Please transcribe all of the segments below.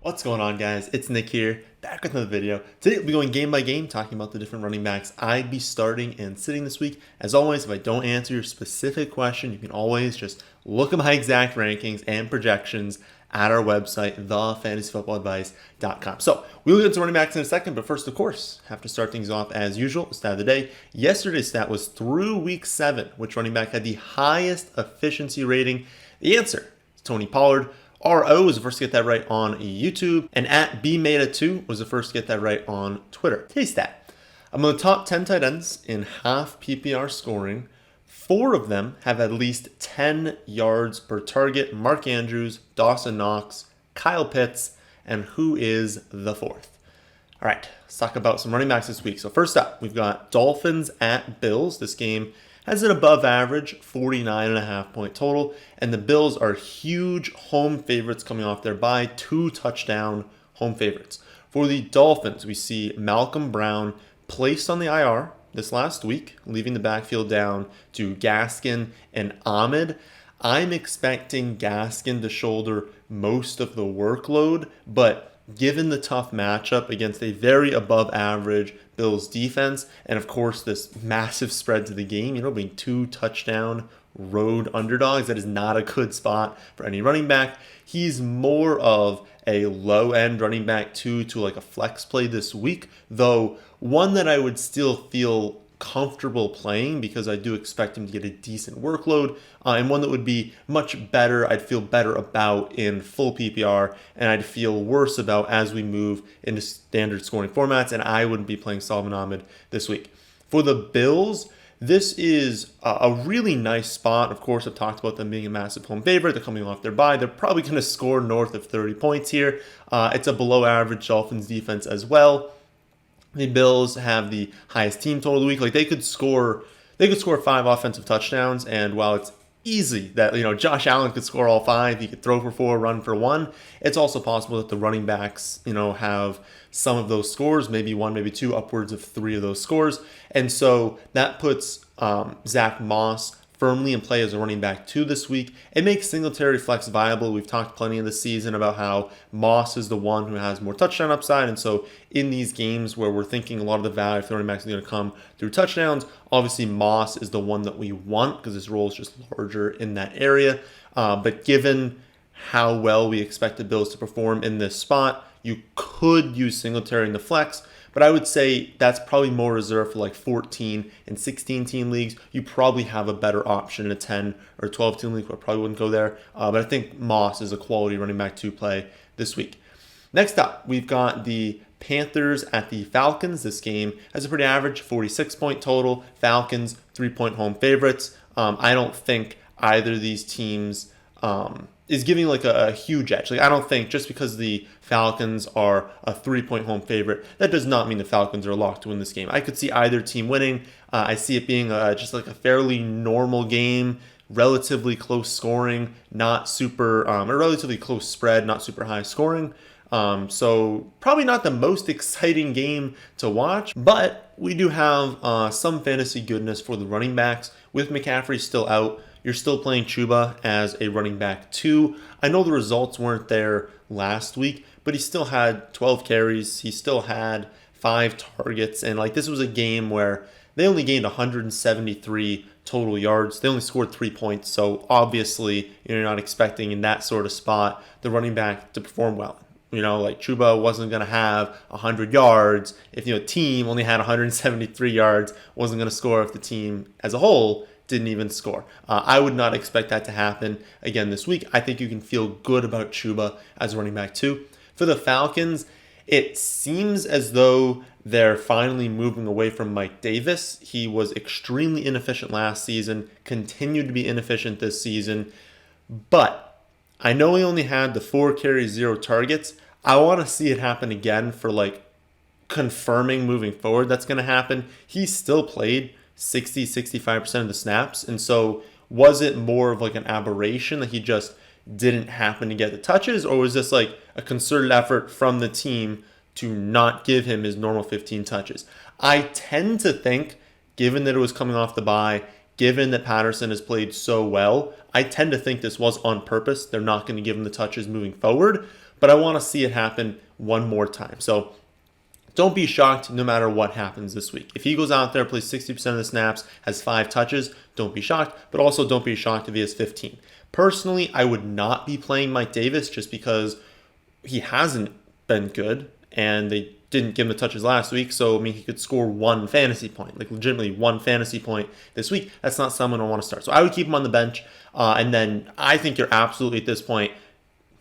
What's going on, guys? It's Nick here, back with another video. Today we'll be going game by game, talking about the different running backs I'd be starting and sitting this week. As always, if I don't answer your specific question, you can always just look at my exact rankings and projections at our website, thefantasyfootballadvice.com. So we'll get to running backs in a second, but first, of course, have to start things off as usual. The stat of the day. Yesterday's stat was through week 7, which running back had the highest efficiency rating. The answer is Tony Pollard. RO was the first to get that right on YouTube, and at BMeta2 was the first to get that right on Twitter. Today's stat. Among the top 10 tight ends in half PPR scoring, 4 of them have at least 10 yards per target. Mark Andrews, Dawson Knox, Kyle Pitts, and who is the 4th? All right, let's talk about some running backs this week. So first up, we've got Dolphins at Bills. This game has an above average 49.5 point total, and the Bills are huge home favorites coming off their bye, 2 touchdown home favorites. For the Dolphins, we see Malcolm Brown placed on the IR this last week, leaving the backfield down to Gaskin and Ahmed. I'm expecting Gaskin to shoulder most of the workload, but given the tough matchup against a very above average Bills defense, and of course this massive spread to the game, being 2 touchdown road underdogs, that is not a good spot for any running back. He's more of a low end running back to like a flex play this week, though one that I would still feel comfortable playing because I do expect him to get a decent workload, and one that would be much better, I'd feel better about in full PPR, and I'd feel worse about as we move into standard scoring formats, and I wouldn't be playing Salvin Ahmed this week. For the Bills, this is a really nice spot. Of course, I've talked about them being a massive home favorite. They're coming off their bye. They're probably going to score north of 30 points here. It's a below average Dolphins defense as well. The Bills have the highest team total of the week. Like they could score 5 offensive touchdowns, and while it's easy that Josh Allen could score all 5, he could throw for 4, run for 1. It's also possible that the running backs have some of those scores, maybe 1, maybe 2, upwards of 3 of those scores, and so that puts Zach Moss firmly in play as a running back 2 this week. It makes Singletary flex viable. We've talked plenty in the season about how Moss is the one who has more touchdown upside, and so in these games where we're thinking a lot of the value for the running backs is going to come through touchdowns, obviously Moss is the one that we want because his role is just larger in that area. But given how well we expect the Bills to perform in this spot, you could use Singletary in the flex, but I would say that's probably more reserved for like 14 and 16 team leagues. You probably have a better option in a 10 or 12 team league. I probably wouldn't go there. But I think Moss is a quality running back to play this week. Next up, we've got the Panthers at the Falcons. This game has a pretty average 46 point total. Falcons 3-point home favorites. I don't think either of these teams is giving like a huge edge. Like I don't think just because the Falcons are a 3-point home favorite, that does not mean the Falcons are locked to win this game. I could see either team winning. I see it being just like a fairly normal game, relatively close scoring, not super, a relatively close spread, not super high scoring. So probably not the most exciting game to watch, but we do have some fantasy goodness for the running backs. With McCaffrey still out, you're still playing Chuba as a running back 2. I know the results weren't there last week, but he still had 12 carries. He still had 5 targets. And like this was a game where they only gained 173 total yards. They only scored 3 points. So obviously you're not expecting in that sort of spot the running back to perform well. Like Chuba wasn't going to have 100 yards if a team only had 173 yards, wasn't going to score if the team as a whole didn't even score. I would not expect that to happen again this week. I think you can feel good about Chuba as a running back 2. For the Falcons, it seems as though they're finally moving away from Mike Davis. He was extremely inefficient last season, continued to be inefficient this season, but I know he only had the 4 carries, 0 targets. I want to see it happen again for like confirming moving forward that's going to happen. He still played 60-65% of the snaps, and so was it more of like an aberration that he just didn't happen to get the touches, or was this like a concerted effort from the team to not give him his normal 15 touches? I tend to think, given that it was coming off the bye, given that Patterson has played so well, I tend to think this was on purpose. They're not going to give him the touches moving forward. but I want to see it happen one more time. So don't be shocked no matter what happens this week. If he goes out there, plays 60% of the snaps, has 5 touches, don't be shocked, but also don't be shocked if he has 15. Personally, I would not be playing Mike Davis just because he hasn't been good, and they didn't give him the touches last week. So, I mean, he could score 1 fantasy point, like legitimately 1 fantasy point this week. That's not someone I want to start. So I would keep him on the bench. And then I think you're absolutely at this point,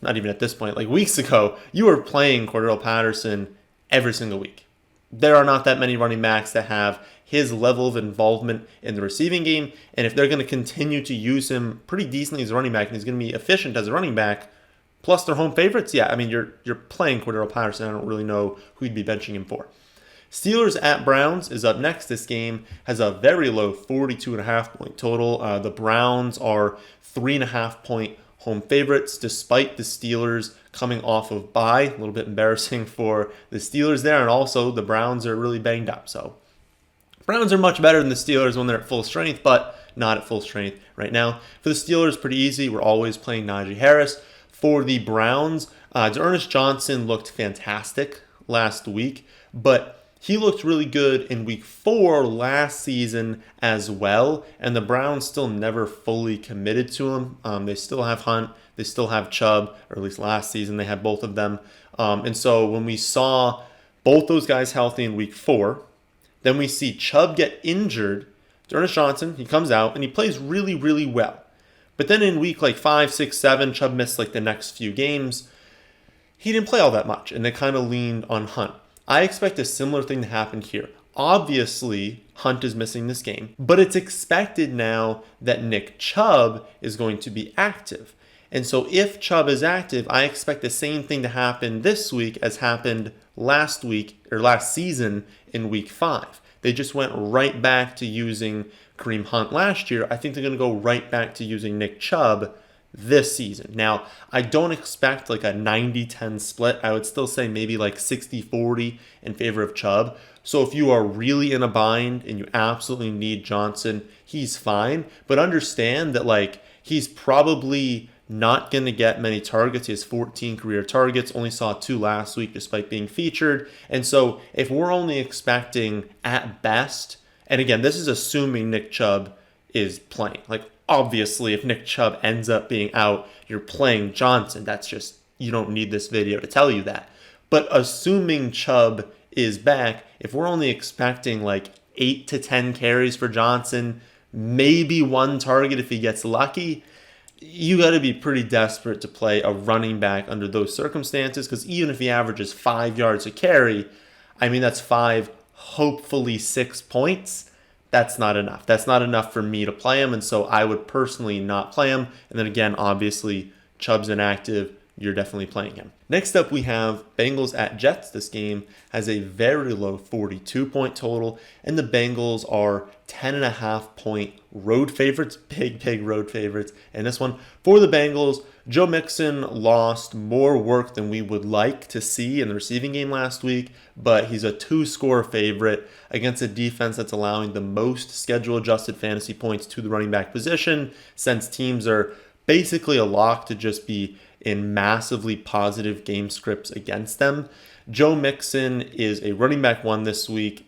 not even at this point, like weeks ago, you were playing Cordell Patterson every single week. There are not that many running backs that have his level of involvement in the receiving game. And if they're going to continue to use him pretty decently as a running back, and he's going to be efficient as a running back, plus their home favorites, yeah, I mean, you're playing Cordell Patterson. I don't really know who you'd be benching him for. Steelers at Browns is up next. This game has a very low 42.5 point total. The Browns are 3.5 point home favorites, despite the Steelers coming off of bye. A little bit embarrassing for the Steelers there, and also the Browns are really banged up. So Browns are much better than the Steelers when they're at full strength, but not at full strength right now. For the Steelers, pretty easy. We're always playing Najee Harris. For the Browns, Ernest Johnson looked fantastic last week, but he looked really good in week 4 last season as well, and the Browns still never fully committed to him. They still have Hunt, they still have Chubb, or at least last season they had both of them. And so when we saw both those guys healthy in week 4, then we see Chubb get injured. Ernest Johnson, he comes out and he plays really, really well. But then in week 5, 6, 7, Chubb missed the next few games. He didn't play all that much, and they kind of leaned on Hunt. I expect a similar thing to happen here. Obviously, Hunt is missing this game, but it's expected now that Nick Chubb is going to be active. And so if Chubb is active, I expect the same thing to happen this week as happened last week or last season in week 5. They just went right back to using Kareem Hunt last year. I think they're going to go right back to using Nick Chubb this season. Now, I don't expect a 90-10 split. I would still say maybe 60-40 in favor of Chubb. So if you are really in a bind and you absolutely need Johnson, he's fine. But understand that he's probably not going to get many targets. He has 14 career targets, only saw 2 last week despite being featured. And so if we're only expecting at best, and again, this is assuming Nick Chubb is playing. Obviously, if Nick Chubb ends up being out, you're playing Johnson. That's just, you don't need this video to tell you that. But assuming Chubb is back, if we're only expecting 8 to 10 carries for Johnson, maybe 1 target if he gets lucky, you got to be pretty desperate to play a running back under those circumstances, because even if he averages 5 yards a carry, I mean, that's 5, hopefully 6 points. That's not enough. That's not enough for me to play him, and so I would personally not play him. And then again, obviously, Chubb's inactive. You're definitely playing him. Next up, we have Bengals at Jets. This game has a very low 42-point total, and the Bengals are 10.5 point road favorites, big road favorites. And this one, for the Bengals, Joe Mixon lost more work than we would like to see in the receiving game last week, but he's a 2-score favorite against a defense that's allowing the most schedule-adjusted fantasy points to the running back position, since teams are basically a lock to just be in massively positive game scripts against them. Joe Mixon is a running back 1 this week.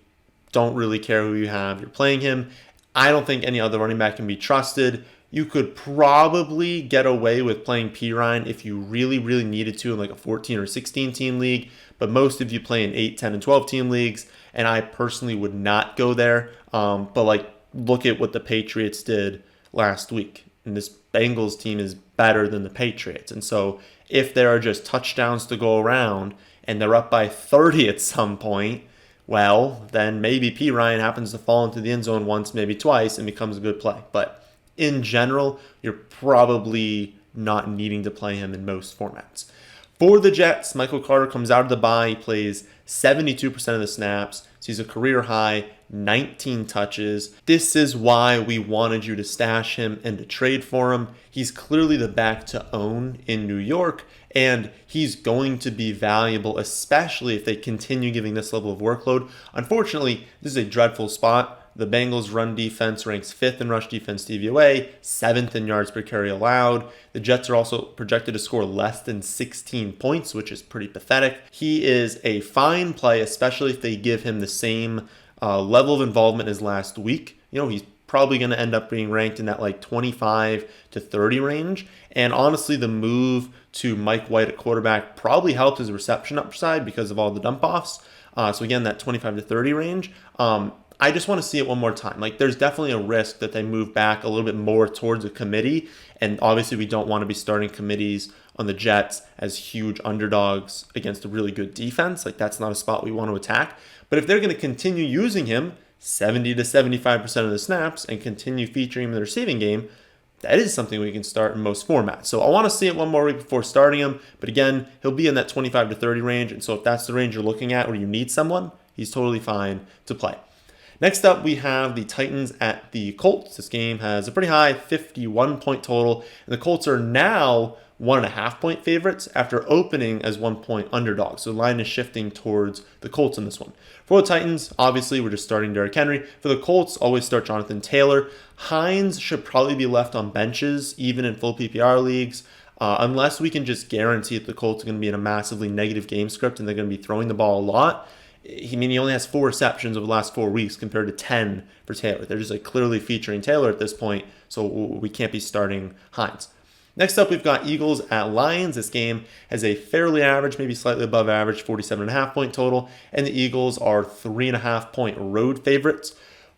Don't really care who you have. You're playing him. I don't think any other running back can be trusted. You could probably get away with playing Pirine if you really, really needed to in a 14 or 16 team league, but most of you play in 8, 10, and 12 team leagues, and I personally would not go there. But look at what the Patriots did last week. And this Bengals team is better than the Patriots. And so if there are just touchdowns to go around and they're up by 30 at some point, well, then maybe Pirine happens to fall into the end zone once, maybe twice, and becomes a good play. But in general, you're probably not needing to play him in most formats. For the Jets, Michael Carter comes out of the bye. He plays 72% of the snaps. So he's a career high 19 touches. This is why we wanted you to stash him and to trade for him. He's clearly the back to own in New York, and he's going to be valuable, especially if they continue giving this level of workload. Unfortunately, this is a dreadful spot. The Bengals' run defense ranks 5th in rush defense DVOA, 7th in yards per carry allowed. The Jets are also projected to score less than 16 points, which is pretty pathetic. He is a fine play, especially if they give him the same level of involvement as last week. He's probably going to end up being ranked in that like 25 to 30 range. And honestly, the move to Mike White at quarterback probably helped his reception upside because of all the dump offs. So again, that 25 to 30 range. I just want to see it one more time. Like, there's definitely a risk that they move back a little bit more towards a committee. And obviously, we don't want to be starting committees on the Jets as huge underdogs against a really good defense. Like, that's not a spot we want to attack. But if they're going to continue using him 70 to 75% of the snaps and continue featuring him in the receiving game, that is something we can start in most formats. So I want to see it one more week before starting him. But again, he'll be in that 25 to 30 range. And so if that's the range you're looking at where you need someone, he's totally fine to play. Next up, we have the Titans at the Colts. This game has a pretty high 51-point total. And the Colts are now 1.5-point favorites after opening as 1-point underdogs. So the line is shifting towards the Colts in this one. For the Titans, obviously, we're just starting Derrick Henry. For the Colts, always start Jonathan Taylor. Hines should probably be left on benches, even in full PPR leagues, unless we can just guarantee that the Colts are going to be in a massively negative game script and they're going to be throwing the ball a lot. He only has 4 receptions over the last 4 weeks compared to 10 for Taylor. They're just like clearly featuring Taylor at this point, so we can't be starting Hines. Next up, we've got Eagles at Lions. This game has a fairly average, maybe slightly above average, 47.5-point total, and the Eagles are 3.5-point road favorites.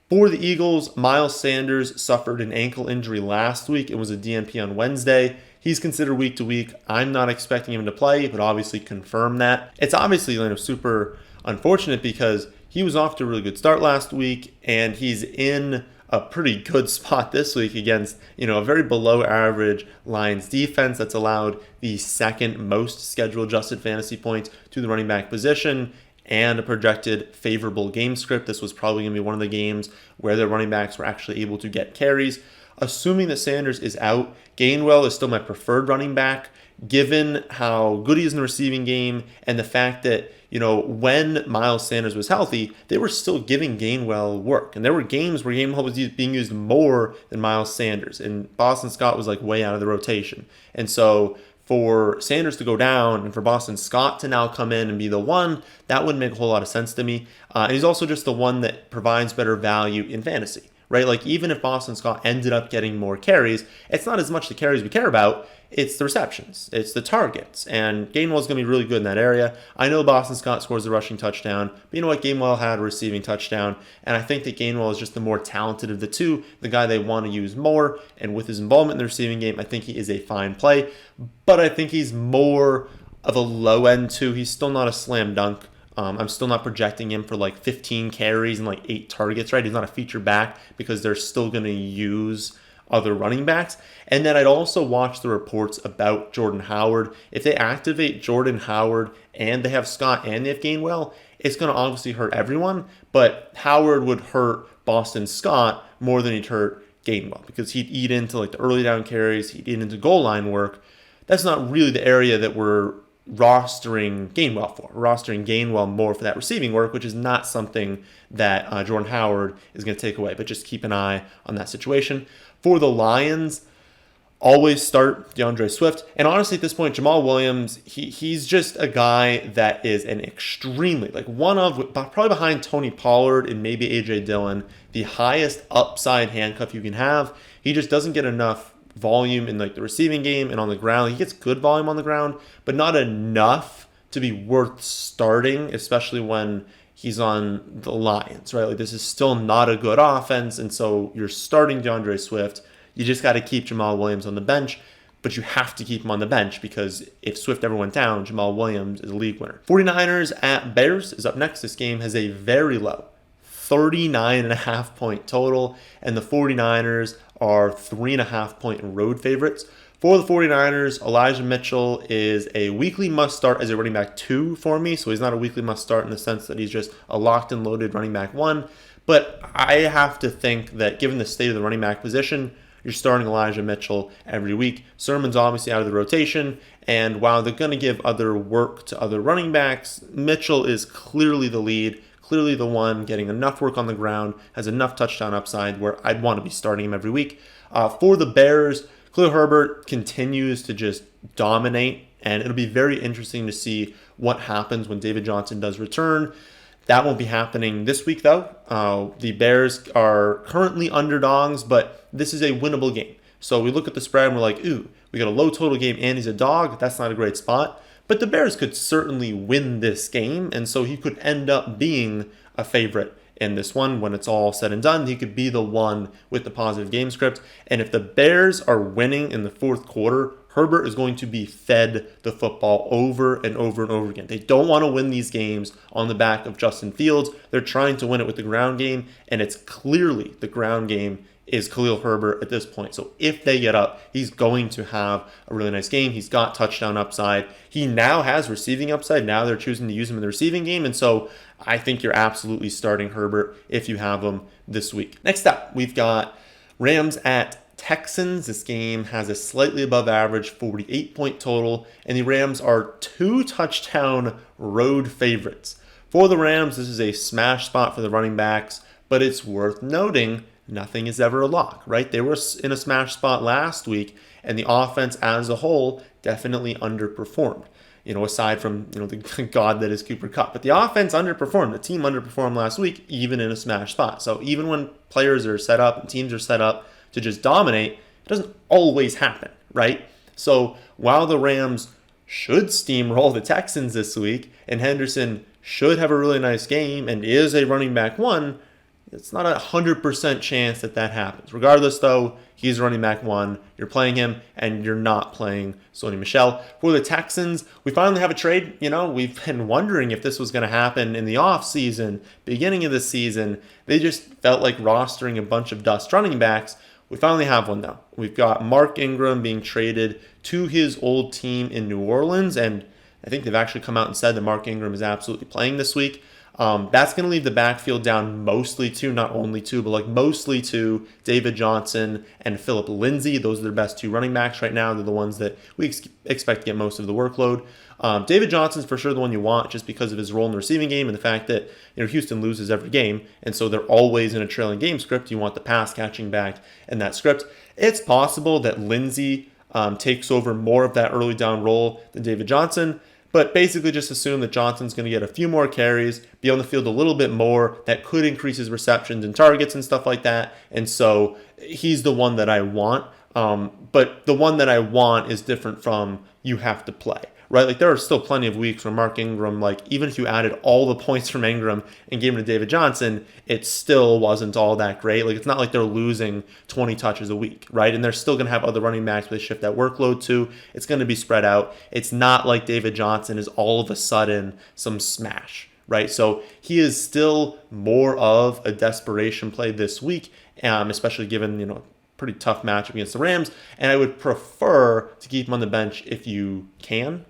For the Eagles, Miles Sanders suffered an ankle injury last week. It was a DNP on Wednesday. He's considered week to week. I'm not expecting him to play, but obviously confirm that. It's obviously super unfortunate because he was off to a really good start last week, and he's in a pretty good spot this week against, a very below average Lions defense that's allowed the second most schedule adjusted fantasy points to the running back position and a projected favorable game script. This was probably going to be one of the games where the running backs were actually able to get carries. Assuming that Sanders is out, Gainwell is still my preferred running back, given how good he is in the receiving game and the fact that, when Miles Sanders was healthy, they were still giving Gainwell work. And there were games where Gainwell was being used more than Miles Sanders. And Boston Scott was like way out of the rotation. And so for Sanders to go down and for Boston Scott to now come in and be the one, that wouldn't make a whole lot of sense to me. And he's also just the one that provides better value in fantasy, right? Like, even if Boston Scott ended up getting more carries, it's not as much the carries we care about. It's the receptions. It's the targets. And Gainwell's going to be really good in that area. I know Boston Scott scores the rushing touchdown, but you know what? Gainwell had a receiving touchdown. And I think that Gainwell is just the more talented of the two, the guy they want to use more. And with his involvement in the receiving game, I think he is a fine play. But I think he's more of a low end too. He's still not a slam dunk. I'm still not projecting him for like 15 carries and like 8 targets, right? He's not a feature back because they're still going to use other running backs. And then I'd also watch the reports about Jordan Howard. If they activate Jordan Howard and they have Scott and they have Gainwell, it's going to obviously hurt everyone. But Howard would hurt Boston Scott more than he'd hurt Gainwell because he'd eat into like the early down carries, he'd eat into goal line work. That's not really the area that we're rostering Gainwell for. We're rostering Gainwell more for that receiving work, which is not something that Jordan Howard is going to take away. But just keep an eye on that situation. For the Lions, always start DeAndre Swift. And honestly, at this point, Jamal Williams, he's just a guy that is an extremely, like one of, probably behind Tony Pollard and maybe A.J. Dillon, the highest upside handcuff you can have. He just doesn't get enough volume in like the receiving game and on the ground. He gets good volume on the ground, but not enough to be worth starting, especially when he's on the Lions, right? Like, this is still not a good offense, and so you're starting DeAndre Swift. You just got to keep Jamal Williams on the bench, but you have to keep him on the bench because if Swift ever went down, Jamal Williams is a league winner. 49ers at Bears is up next. This game has a very low 39.5-point total, and the 49ers are 3.5-point road favorites. For the 49ers, Elijah Mitchell is a weekly must-start as a running back 2 for me, so he's not a weekly must-start in the sense that he's just a locked and loaded running back 1. But I have to think that given the state of the running back position, you're starting Elijah Mitchell every week. Sermon's obviously out of the rotation, and while they're going to give other work to other running backs, Mitchell is clearly the lead, clearly the one getting enough work on the ground, has enough touchdown upside where I'd want to be starting him every week. For the Bears, Khalil Herbert continues to just dominate, and it'll be very interesting to see what happens when David Johnson does return. That won't be happening this week, though. The Bears are currently underdogs, but this is a winnable game. So we look at the spread and we're like, ooh, we got a low total game and he's a dog. That's not a great spot. But the Bears could certainly win this game, and so he could end up being a favorite in this one. When it's all said and done, he could be the one with the positive game script. And if the Bears are winning in the fourth quarter, Herbert is going to be fed the football over and over and over again. They don't want to win these games on the back of Justin Fields. They're trying to win it with the ground game, and it's clearly the ground game is Khalil Herbert at this point. So if they get up, he's going to have a really nice game. He's got touchdown upside. He now has receiving upside. Now they're choosing to use him in the receiving game, and so I think you're absolutely starting Herbert if you have him this week. Next up, we've got Rams at Texans. This game has a slightly above average 48-point total, and the Rams are 2-touchdown road favorites. For the Rams, this is a smash spot for the running backs, but it's worth noting nothing is ever a lock, right? They were in a smash spot last week, and the offense as a whole definitely underperformed. Aside from, the god that is Cooper Kupp. But the offense underperformed. The team underperformed last week, even in a smash spot. So even when players are set up and teams are set up to just dominate, it doesn't always happen, right? So while the Rams should steamroll the Texans this week, and Henderson should have a really nice game and is a running back one, it's not a 100% chance that happens. Regardless, though, he's running back one. You're playing him, and you're not playing Sony Michel. For the Texans, we finally have a trade. We've been wondering if this was going to happen in the offseason, beginning of the season. They just felt like rostering a bunch of dust running backs. We finally have one, though. We've got Mark Ingram being traded to his old team in New Orleans, and I think they've actually come out and said that Mark Ingram is absolutely playing this week. That's going to leave the backfield down mostly to, not only to, but mostly to David Johnson and Phillip Lindsay. Those are their best two running backs right now. They're the ones that we expect to get most of the workload. David Johnson's for sure the one you want just because of his role in the receiving game and the fact that Houston loses every game, and so they're always in a trailing game script. You want the pass catching back in that script. It's possible that Lindsay takes over more of that early down role than David Johnson. But basically just assume that Johnson's going to get a few more carries, be on the field a little bit more. That could increase his receptions and targets and stuff like that. And so he's the one that I want. But the one that I want is different from you have to play, right? There are still plenty of weeks where Mark Ingram, even if you added all the points from Ingram and gave him to David Johnson, it still wasn't all that great. It's not like they're losing 20 touches a week, right? And they're still going to have other running backs they shift that workload to. It's going to be spread out. It's not like David Johnson is all of a sudden some smash, right? So he is still more of a desperation play this week, especially given, pretty tough matchup against the Rams, and I would prefer to keep him on the bench if you can.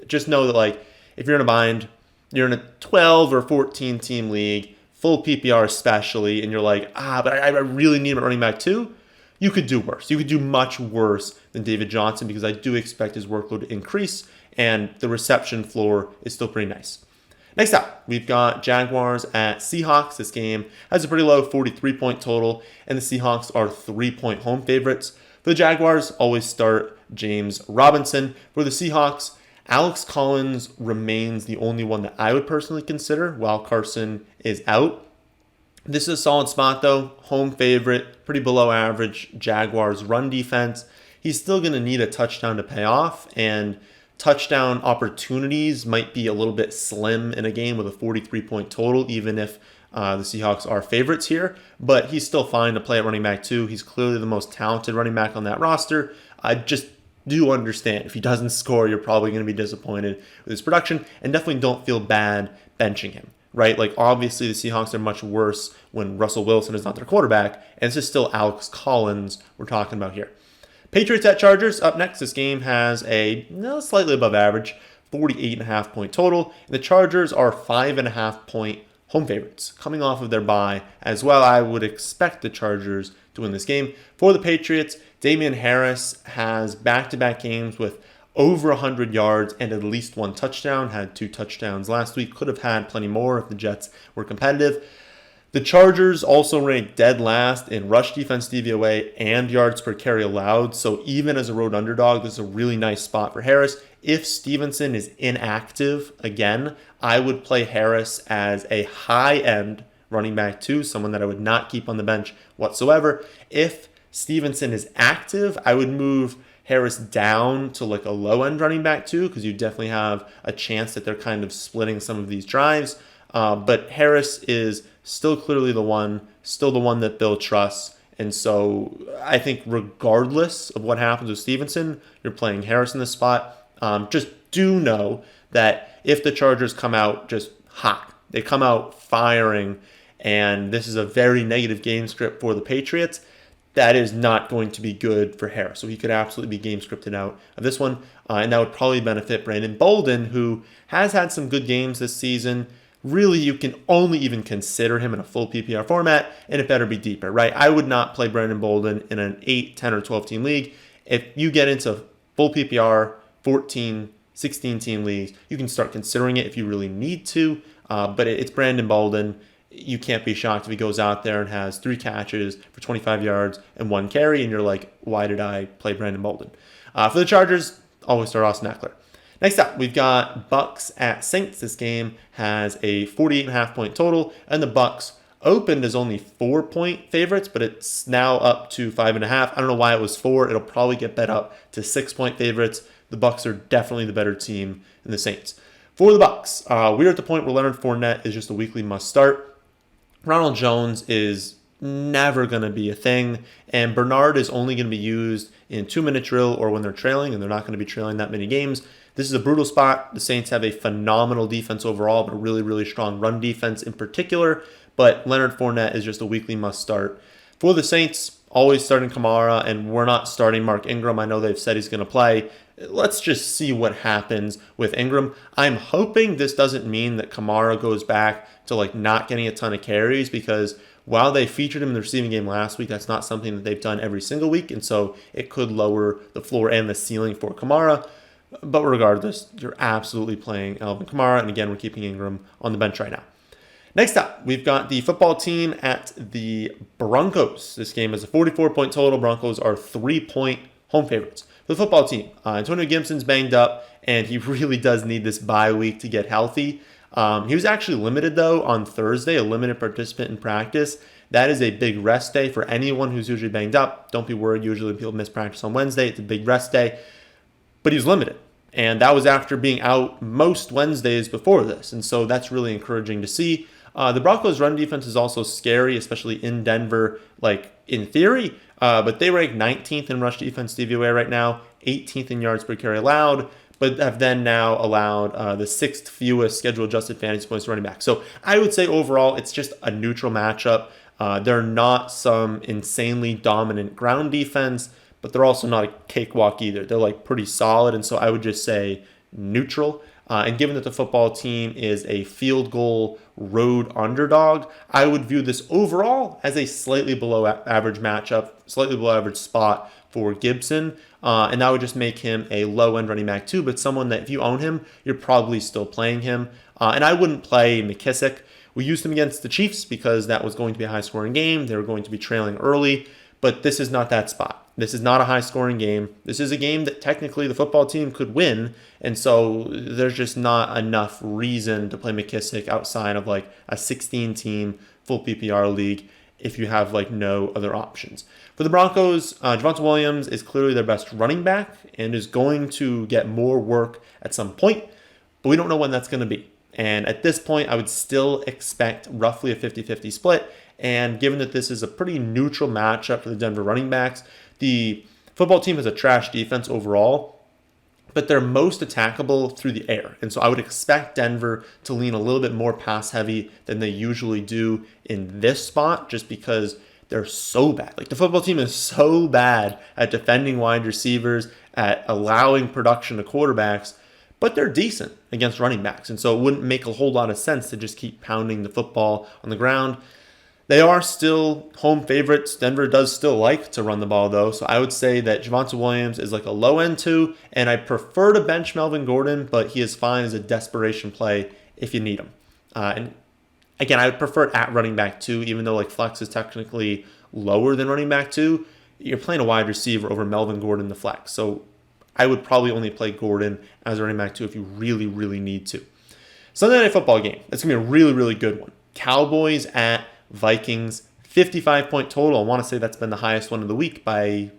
Just know that if you're in a bind, you're in a 12 or 14 team league, full PPR especially, and you're but I really need him at running back too, you could do worse. You could do much worse than David Johnson because I do expect his workload to increase, and the reception floor is still pretty nice. Next up, we've got Jaguars at Seahawks. This game has a pretty low 43-point total, and the Seahawks are 3-point home favorites. For the Jaguars, always start James Robinson. For the Seahawks, Alex Collins remains the only one that I would personally consider while Carson is out. This is a solid spot, though. Home favorite, pretty below average Jaguars run defense. He's still going to need a touchdown to pay off, and touchdown opportunities might be a little bit slim in a game with a 43-point total, even if the Seahawks are favorites here. But he's still fine to play at running back too. He's clearly the most talented running back on that roster. I just do understand if he doesn't score, you're probably going to be disappointed with his production, and definitely don't feel bad benching him, right? Obviously the Seahawks are much worse when Russell Wilson is not their quarterback, and this is still Alex Collins we're talking about here. Patriots at Chargers up next. This game has a slightly above average 48.5-point total. And the Chargers are 5.5-point home favorites coming off of their bye as well. I would expect the Chargers to win this game. For the Patriots, Damian Harris has back-to-back games with over 100 yards and at least one touchdown. Had 2 touchdowns last week. Could have had plenty more if the Jets were competitive. The Chargers also ranked dead last in rush defense DVOA and yards per carry allowed. So even as a road underdog, this is a really nice spot for Harris. If Stevenson is inactive again, I would play Harris as a high-end running back 2, someone that I would not keep on the bench whatsoever. If Stevenson is active, I would move Harris down to like a low-end running back 2, because you definitely have a chance that they're kind of splitting some of these drives. But Harris is still clearly the one that they'll trust. And so I think regardless of what happens with Stevenson, you're playing Harris in this spot. Just do know that if the Chargers come out just hot, they come out firing, and this is a very negative game script for the Patriots, that is not going to be good for Harris. So he could absolutely be game scripted out of this one. And that would probably benefit Brandon Bolden, who has had some good games this season. Really, you can only even consider him in a full PPR format, and it better be deeper, right? I would not play Brandon Bolden in an 8, 10, or 12-team league. If you get into full PPR, 14, 16-team leagues, you can start considering it if you really need to. But it's Brandon Bolden. You can't be shocked if he goes out there and has 3 catches for 25 yards and 1 carry, and you're like, why did I play Brandon Bolden? For the Chargers, always start Austin Eckler. Next up, we've got Bucks at Saints. This game has a 48.5 point total, and the Bucks opened as only 4-point favorites, but it's now up to 5.5. I don't know why it was 4. It'll probably get bet up to 6-point favorites. The Bucks are definitely the better team than the Saints. For the Bucks, we're at the point where Leonard Fournette is just a weekly must start. Ronald Jones is never going to be a thing, and Bernard is only going to be used in 2-minute drill or when they're trailing, and they're not going to be trailing that many games. This is a brutal spot. The Saints have a phenomenal defense overall, but a really, really strong run defense in particular. But Leonard Fournette is just a weekly must start. For the Saints, always starting Kamara, and we're not starting Mark Ingram. I know they've said he's going to play. Let's just see what happens with Ingram. I'm hoping this doesn't mean that Kamara goes back to like not getting a ton of carries, because while they featured him in the receiving game last week, that's not something that they've done every single week, and so it could lower the floor and the ceiling for Kamara. But regardless, you're absolutely playing Alvin Kamara, and again, we're keeping Ingram on the bench right now. Next up, we've got the football team at the Broncos. This game is a 44-point total. Broncos are 3-point home favorites. For the football team, Antonio Gibson's banged up, and he really does need this bye week to get healthy. He was actually limited, though, on Thursday, a limited participant in practice. That is a big rest day for anyone who's usually banged up. Don't be worried. Usually people miss practice on Wednesday. It's a big rest day. But he was limited. And that was after being out most Wednesdays before this. And so that's really encouraging to see. The Broncos' run defense is also scary, especially in Denver, like in theory. But they rank 19th in rush defense DVOA right now, 18th in yards per carry allowed, but have then now allowed the 6th fewest schedule adjusted fantasy points to running back. So I would say overall it's just a neutral matchup. They're not some insanely dominant ground defense, but they're also not a cakewalk either. They're like pretty solid, and so I would just say neutral. And given that the football team is a field goal road underdog, I would view this overall as a slightly below average matchup, slightly below average spot for Gibson. And that would just make him a low-end running back too, but someone that if you own him, you're probably still playing him. And I wouldn't play McKissick. We used him against the Chiefs because that was going to be a high-scoring game. They were going to be trailing early, but this is not that spot. This is not a high-scoring game. This is a game that technically the football team could win, and so there's just not enough reason to play McKissick outside of like a 16-team full PPR league if you have like no other options. For the Broncos, Javonte Williams is clearly their best running back and is going to get more work at some point, but we don't know when that's going to be. And at this point, I would still expect roughly a 50-50 split. And given that this is a pretty neutral matchup for the Denver running backs, the football team has a trash defense overall, but they're most attackable through the air. And so I would expect Denver to lean a little bit more pass heavy than they usually do in this spot, just because they're so bad. Like the football team is so bad at defending wide receivers, at allowing production to quarterbacks, but they're decent against running backs. And so it wouldn't make a whole lot of sense to just keep pounding the football on the ground. They are still home favorites. Denver does still like to run the ball, though. So I would say that Javonte Williams is like a low end 2, and I prefer to bench Melvin Gordon, but he is fine as a desperation play if you need him. And again, I would prefer it at running back 2, even though like flex is technically lower than running back 2. You're playing a wide receiver over Melvin Gordon the flex. So I would probably only play Gordon as a running back 2 if you really, really need to. Sunday Night Football game. That's going to be a really, really good one. Cowboys at Vikings, 55-point total. I want to say that's been the highest one of the week by,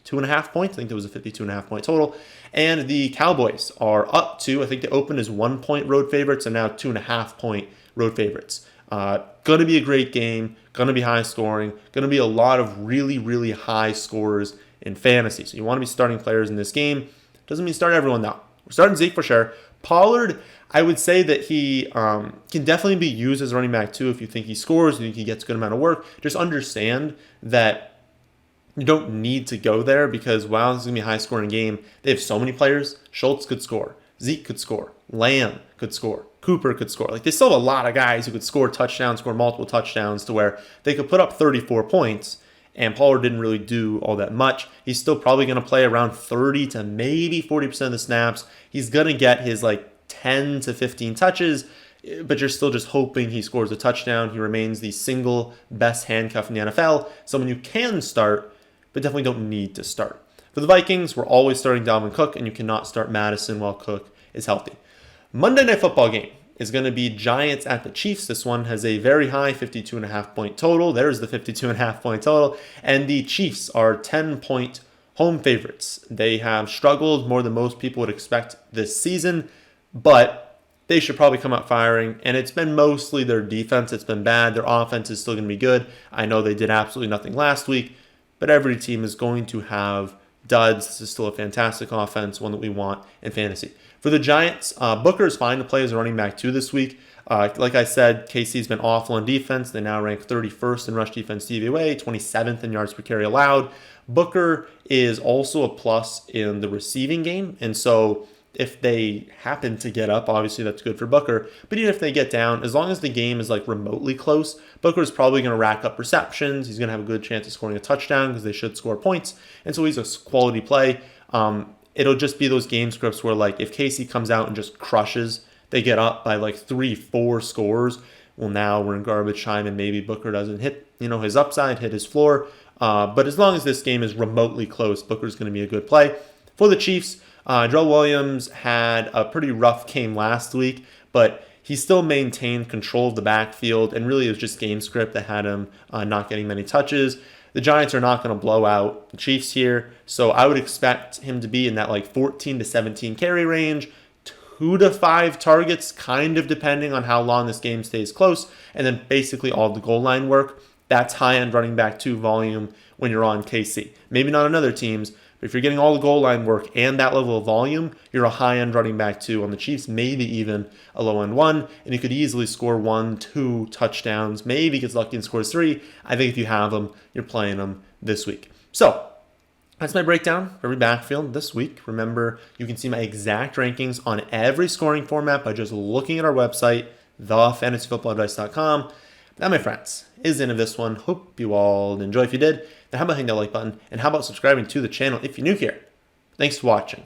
2.5 points? I think there was a 52.5-point total. And the Cowboys are up to, I think they opened as 1-point road favorites and now 2.5-point road favorites. Going to be a great game. Going to be high scoring. Going to be a lot of really, really high scores in fantasy. So you want to be starting players in this game. Doesn't mean start everyone though. We're starting Zeke for sure. Pollard, I would say that he can definitely be used as running back 2 if you think he scores, you think he gets a good amount of work. Just understand that you don't need to go there because while this is going to be a high-scoring game, they have so many players. Schultz could score. Zeke could score. Lamb could score. Cooper could score. Like they still have a lot of guys who could score touchdowns, score multiple touchdowns to where they could put up 34 points, and Pollard didn't really do all that much. He's still probably going to play around 30 to maybe 40% of the snaps. He's going to get his 10 to 15 touches, but you're still just hoping he scores a touchdown. He remains the single best handcuff in the NFL, someone you can start, but definitely don't need to start. For the Vikings, we're always starting Dalvin Cook, and you cannot start Madison while Cook is healthy. Monday Night Football game is going to be Giants at the Chiefs. This one has a very high 52.5-point total. There's the 52.5-point total. And the Chiefs are 10-point home favorites. They have struggled more than most people would expect this season, but they should probably come out firing. And it's been mostly their defense that's been bad. Their offense is still going to be good. I know they did absolutely nothing last week, but every team is going to have duds. This is still a fantastic offense, one that we want in fantasy. For the Giants, Booker is fine to play as a running back 2 this week. Like I said, KC's been awful in defense. They now rank 31st in rush defense DVOA, 27th in yards per carry allowed. Booker is also a plus in the receiving game, and so if they happen to get up, obviously that's good for Booker. But even if they get down, as long as the game is remotely close, Booker is probably going to rack up receptions. He's going to have a good chance of scoring a touchdown because they should score points. And so he's a quality play. It'll just be those game scripts where if KC comes out and just crushes, they get up by 3-4 scores. Well, now we're in garbage time and maybe Booker doesn't hit his upside, hit his floor. But as long as this game is remotely close, Booker's going to be a good play. For the Chiefs, Joe Williams had a pretty rough game last week, but he still maintained control of the backfield, and really it was just game script that had him not getting many touches. The Giants are not going to blow out the Chiefs here, so I would expect him to be in that 14 to 17 carry range, 2 to 5 targets, kind of depending on how long this game stays close, and then basically all the goal line work. That's high-end running back 2 volume when you're on KC. Maybe not on other teams, but if you're getting all the goal line work and that level of volume, you're a high-end running back 2 on the Chiefs, maybe even a low-end 1, and you could easily score 1-2 touchdowns, maybe gets lucky and scores 3. I think if you have them, you're playing them this week. So that's my breakdown for every backfield this week. Remember, you can see my exact rankings on every scoring format by just looking at our website, thefantasyfootballadvice.com. That, my friends, is the end of this one. Hope you all enjoy. If you did, then how about hitting that like button? And how about subscribing to the channel if you're new here? Thanks for watching.